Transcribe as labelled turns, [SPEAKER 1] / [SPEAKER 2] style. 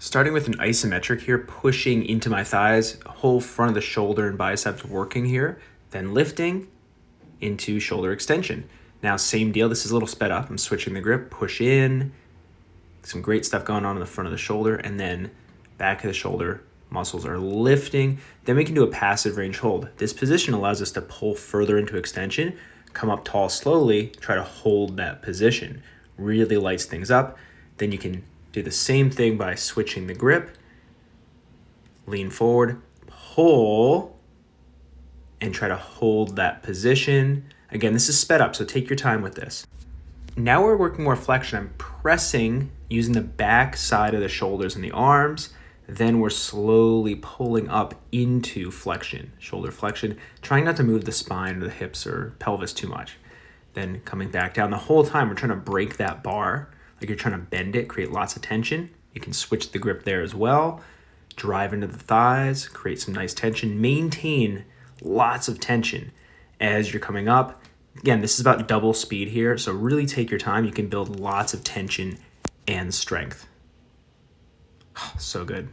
[SPEAKER 1] Starting with an isometric here, pushing into my thighs, whole front of the shoulder and biceps working here, then lifting into shoulder extension. Now, same deal. This is a little sped up. I'm switching the grip, push in, some great stuff going on in the front of the shoulder, and then back of the shoulder muscles are lifting. Then we can do a passive range hold. This position allows us to pull further into extension, come up tall slowly, try to hold that position. Really lights things up. Then you can do the same thing by switching the grip, lean forward, pull, and try to hold that position. Again, this is sped up, so take your time with this. Now we're working more flexion. I'm pressing using the back side of the shoulders and the arms. Then we're slowly pulling up into flexion, shoulder flexion, trying not to move the spine or the hips or pelvis too much. Then coming back down. The whole time we're trying to break that bar, like you're trying to bend it, create lots of tension. You can switch the grip there as well. Drive into the thighs, create some nice tension. Maintain lots of tension as you're coming up. Again, this is about double speed here, so really take your time. You can build lots of tension and strength. So good.